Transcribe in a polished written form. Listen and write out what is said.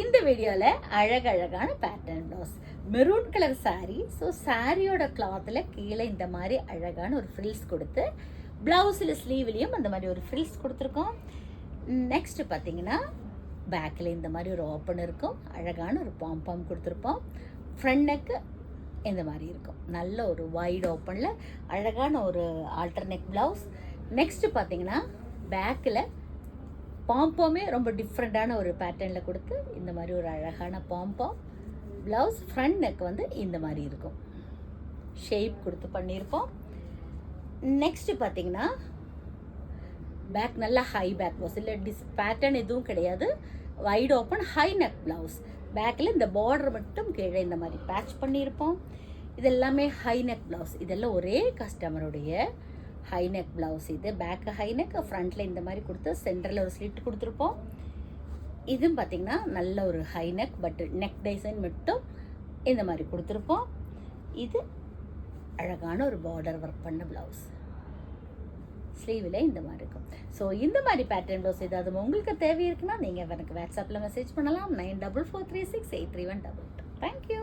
இந்த வீடியோவில் அழகழகான pattern blouse maroon colour sari. So சாரியோட கிளாத்தில் கீழே இந்த மாதிரி அழகான ஒரு ஃப்ரில்ஸ் கொடுத்து ப்ளவுஸில் ஸ்லீவ்லேயும் அந்த மாதிரி ஒரு ஃப்ரில்ஸ் கொடுத்துருக்கோம். நெக்ஸ்ட் பார்த்தீங்கன்னா பேக்கில் இந்த மாதிரி ஒரு ஓப்பன் இருக்கும், அழகான ஒரு பாம் கொடுத்துருப்போம். ஃப்ரண்ட் நெக்கு இந்த மாதிரி இருக்கும், நல்ல ஒரு வைட் ஓப்பனில் அழகான ஒரு ஆல்டர்னேட் ப்ளவுஸ். நெக்ஸ்ட்டு பார்த்தீங்கன்னா பேக்கில் பாம்போமே ரொம்ப டிஃப்ரெண்ட்டான ஒரு பேட்டர்னில் கொடுத்து இந்த மாதிரி ஒரு அழகான பாம்பம் ப்ளவுஸ். ஃப்ரண்ட் நெக் வந்து இந்த மாதிரி இருக்கும், ஷேப் கொடுத்து பண்ணியிருப்போம். நெக்ஸ்ட்டு பார்த்தீங்கன்னா பேக் நல்லா ஹை பேக் ப்ளவுஸ், இல்லை பேட்டர்ன் எதுவும் கிடையாது, white open high neck blouse. பேக்கில் இந்த பார்டர் மட்டும் கீழே இந்த மாதிரி பேட்ச் பண்ணியிருப்போம். இது எல்லாமே ஹை நெக் ப்ளவுஸ். இதெல்லாம் ஒரே கஸ்டமருடைய ஹை நெக் ப்ளவுஸ். இது பேக்கு ஹை நெக், ஃப்ரண்ட்டில் இந்த மாதிரி கொடுத்து சென்டரில் ஒரு ஸ்லிட் கொடுத்துருப்போம். இதுவும் பார்த்திங்கன்னா நல்ல ஒரு high neck, but neck design மட்டும் இந்த மாதிரி கொடுத்துருப்போம். இது அழகான ஒரு பார்டர் ஒர்க் பண்ண ப்ளவுஸ், ஸ்லீவில் இந்த மாதிரி இருக்கும். ஸோ இந்த மாதிரி பேட்டர்ன் ப்ளவுஸ் ஏதாவது உங்களுக்கு தேவை இருக்குன்னா நீங்கள் எனக்கு வாட்ஸ்அப்பில் மெசேஜ் பண்ணலாம். 9443683122. தேங்க்யூ.